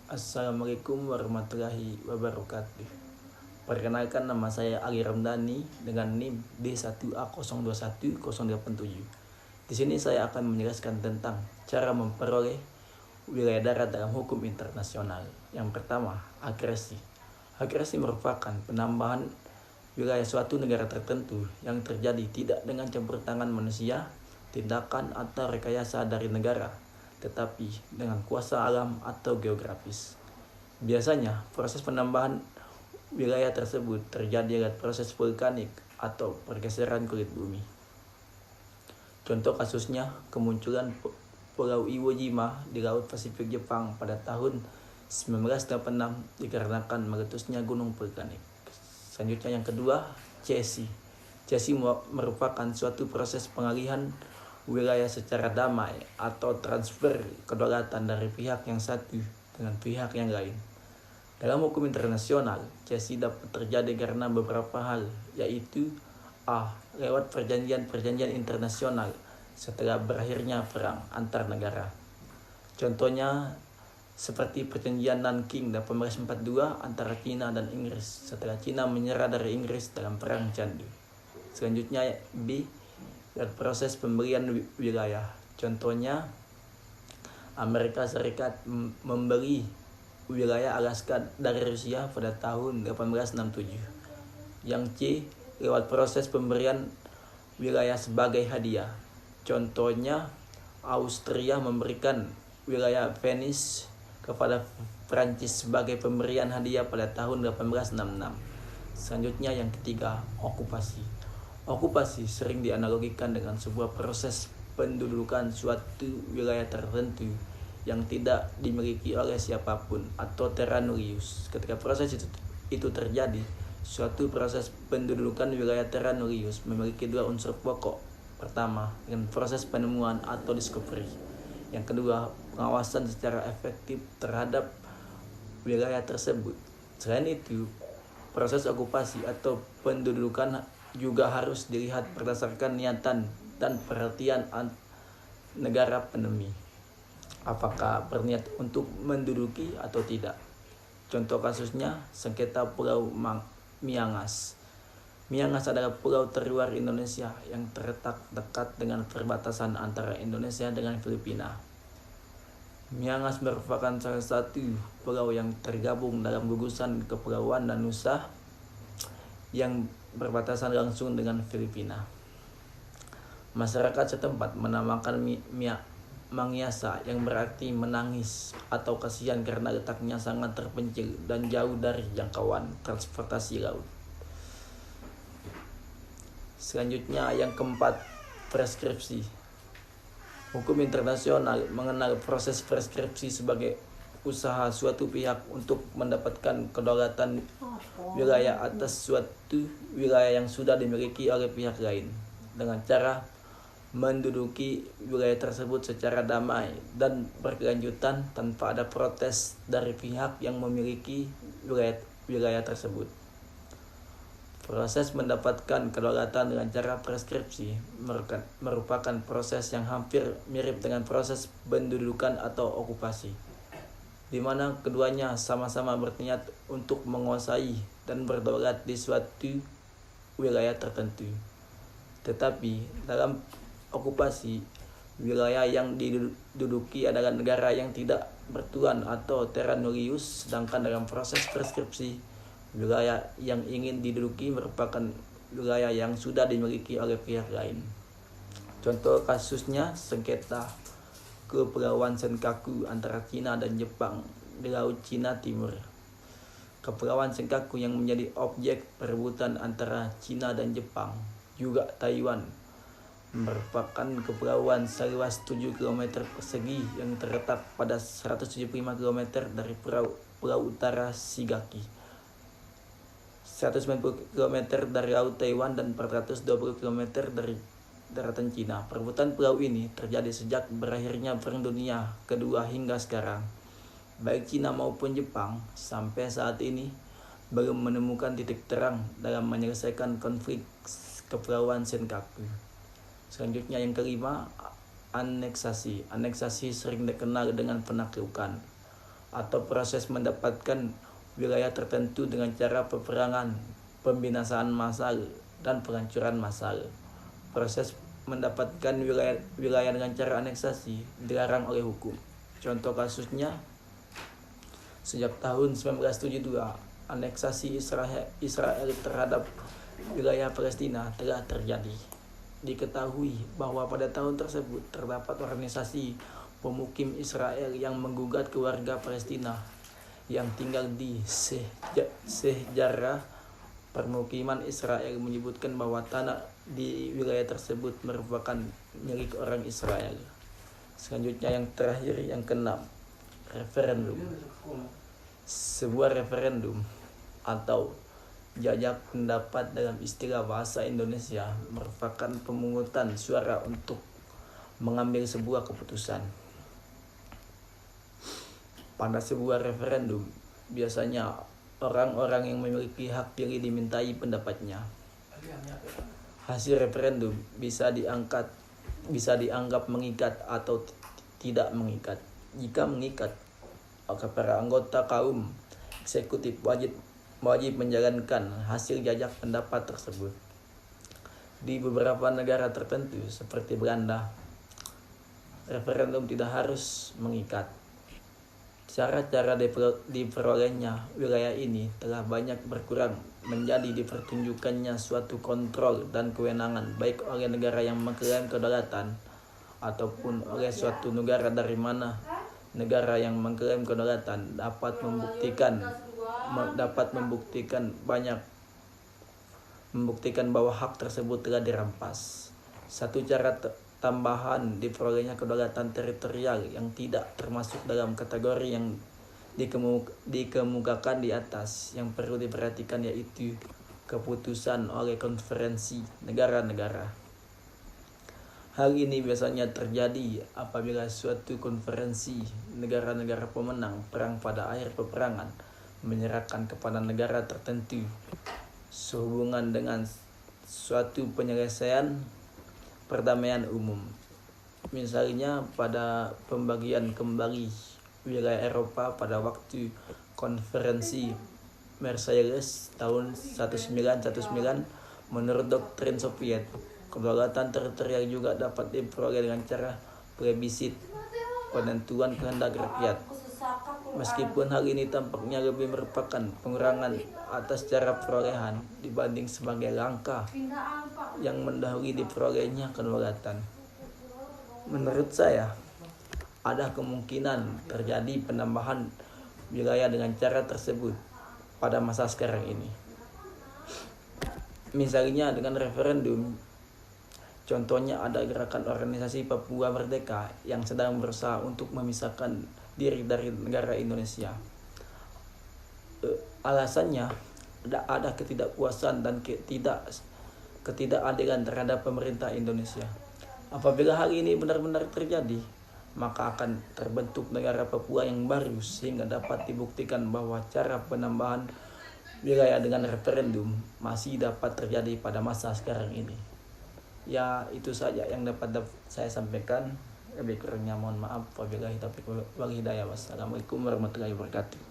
Assalamualaikum warahmatullahi wabarakatuh. Perkenalkan, nama saya Ali Ramdhani dengan NIM D1A021-087. Di sini saya akan menjelaskan tentang cara memperoleh wilayah darat dalam hukum internasional. Yang pertama, agresi. Agresi merupakan penambahan wilayah suatu negara tertentu yang terjadi tidak dengan campur tangan manusia, tindakan atau rekayasa dari negara, tetapi dengan kuasa alam atau geografis. Biasanya, proses penambahan wilayah tersebut terjadi lewat proses vulkanik atau pergeseran kulit bumi. Contoh kasusnya, kemunculan Pulau Iwo Jima di Laut Pasifik Jepang pada tahun 1986 dikarenakan meletusnya gunung vulkanik. Selanjutnya yang kedua, cesi. Cesi merupakan suatu proses pengalihan wilayah secara damai atau transfer kedaulatan dari pihak yang satu dengan pihak yang lain. Dalam hukum internasional, cesi dapat terjadi karena beberapa hal, yaitu a. Lewat perjanjian-perjanjian internasional setelah berakhirnya perang antar negara. Contohnya seperti perjanjian Nanking 1842 antara Cina dan Inggris setelah Cina menyerah dari Inggris dalam perang Candu. Selanjutnya b. Lewat proses pemberian wilayah. Contohnya Amerika Serikat memberi wilayah Alaska dari Rusia pada tahun 1867. Yang C. Lewat proses pemberian wilayah sebagai hadiah. Contohnya Austria memberikan wilayah Venice kepada Prancis sebagai pemberian hadiah pada tahun 1866. Selanjutnya yang ketiga, okupasi. Okupasi sering dianalogikan dengan sebuah proses pendudukan suatu wilayah tertentu yang tidak dimiliki oleh siapapun atau terra nullius. Ketika proses itu terjadi, suatu proses pendudukan wilayah terra nullius memiliki dua unsur pokok. Pertama, dengan proses penemuan atau discovery. Yang kedua, pengawasan secara efektif terhadap wilayah tersebut. Selain itu, proses okupasi atau pendudukan juga harus dilihat berdasarkan niatan dan perhatian negara penemi. Apakah berniat untuk menduduki atau tidak. Contoh kasusnya sengketa Pulau Miangas. Miangas adalah pulau terluar Indonesia yang terletak dekat dengan perbatasan antara Indonesia dengan Filipina. Miangas merupakan salah satu pulau yang tergabung dalam gugusan Kepulauan dan Nusa yang berbatasan langsung dengan Filipina. Masyarakat setempat menamakan Mangyasa yang berarti menangis atau kasihan karena letaknya sangat terpencil dan jauh dari jangkauan transportasi laut. Selanjutnya yang keempat, preskripsi. Hukum internasional mengenal proses preskripsi sebagai usaha suatu pihak untuk mendapatkan kedaulatan wilayah atas suatu wilayah yang sudah dimiliki oleh pihak lain dengan cara menduduki wilayah tersebut secara damai dan berkelanjutan tanpa ada protes dari pihak yang memiliki wilayah tersebut. Proses mendapatkan kedaulatan dengan cara preskripsi merupakan proses yang hampir mirip dengan proses pendudukan atau okupasi, di mana keduanya sama-sama berniat untuk menguasai dan berdaulat di suatu wilayah tertentu. Tetapi dalam okupasi, wilayah yang diduduki adalah negara yang tidak bertuan atau terra nullius, sedangkan dalam proses preskripsi, wilayah yang ingin diduduki merupakan wilayah yang sudah dimiliki oleh pihak lain. Contoh kasusnya sengketa Kepulauan Senkaku antara Cina dan Jepang di Laut Cina Timur. Kepulauan Senkaku yang menjadi objek perebutan antara Cina dan Jepang, juga Taiwan, merupakan kepulauan seluas 7 km persegi yang terletak pada 175 km dari pulau utara Shigaki, 190 km dari Laut Taiwan, dan 420 km dari daratan Cina. Perebutan pulau ini terjadi sejak berakhirnya Perang Dunia Kedua hingga sekarang. Baik Cina maupun Jepang sampai saat ini belum menemukan titik terang dalam menyelesaikan konflik Kepulauan Senkaku. Selanjutnya yang kelima, aneksasi. Aneksasi sering dikenal dengan penaklukan. atau proses mendapatkan wilayah tertentu dengan cara peperangan, pembinasaan massal, dan penghancuran massal. Proses mendapatkan wilayah dengan cara aneksasi dilarang oleh hukum. Contoh kasusnya, sejak tahun 1972, aneksasi Israel terhadap wilayah Palestina telah terjadi. Diketahui bahwa pada tahun tersebut terdapat organisasi pemukim Israel yang menggugat keluarga Palestina yang tinggal di sejarah permukiman Israel, menyebutkan bahwa tanah di wilayah tersebut merupakan milik orang Israel. Selanjutnya yang terakhir, yang keenam, referendum. Sebuah referendum atau jajak pendapat dalam istilah bahasa Indonesia merupakan pemungutan suara untuk mengambil sebuah keputusan. Pada sebuah referendum, biasanya orang-orang yang memiliki hak pilih dimintai pendapatnya. Hasil referendum bisa dianggap mengikat atau tidak mengikat. Jika mengikat, maka para anggota kaum eksekutif wajib menjalankan hasil jajak pendapat tersebut. Di beberapa negara tertentu seperti Belanda, referendum tidak harus mengikat. Cara-cara diperolehnya wilayah ini telah banyak berkurang menjadi dipertunjukkannya suatu kontrol dan kewenangan baik oleh negara yang mengklaim kedaulatan ataupun oleh suatu negara dari mana negara yang mengklaim kedaulatan dapat membuktikan bahwa hak tersebut telah dirampas. Satu cara tambahan diperolehnya kedaulatan teritorial yang tidak termasuk dalam kategori yang dikemukakan di atas yang perlu diperhatikan, yaitu keputusan oleh konferensi negara-negara. Hal ini biasanya terjadi apabila suatu konferensi negara-negara pemenang perang pada akhir peperangan menyerahkan kepada negara tertentu sehubungan dengan suatu penyelesaian perdamaian umum. Misalnya pada pembagian kembali wilayah Eropa pada waktu konferensi Versailles tahun 1919, menurut doktrin Soviet, kedaulatan teritorial juga dapat diperoleh dengan cara plebissit, penentuan kehendak rakyat. Meskipun hal ini tampaknya lebih merupakan pengurangan atas cara perolehan dibanding sebagai langkah yang mendahului diperolehnya kedaulatan. Menurut saya, ada kemungkinan terjadi penambahan wilayah dengan cara tersebut pada masa sekarang ini. Misalnya dengan referendum. Contohnya ada gerakan organisasi Papua Merdeka yang sedang berusaha untuk memisahkan diri dari negara Indonesia. Alasannya ada ketidakpuasan dan ketidakadilan terhadap pemerintah Indonesia. Apabila hal ini benar-benar terjadi, maka akan terbentuk negara Papua yang baru sehingga dapat dibuktikan bahwa cara penambahan wilayah dengan referendum masih dapat terjadi pada masa sekarang ini. Ya, itu saja yang dapat saya sampaikan. Lebih kurangnya mohon maaf. Wabillahi taufiq wal hidayah. Wassalamualaikum warahmatullahi wabarakatuh.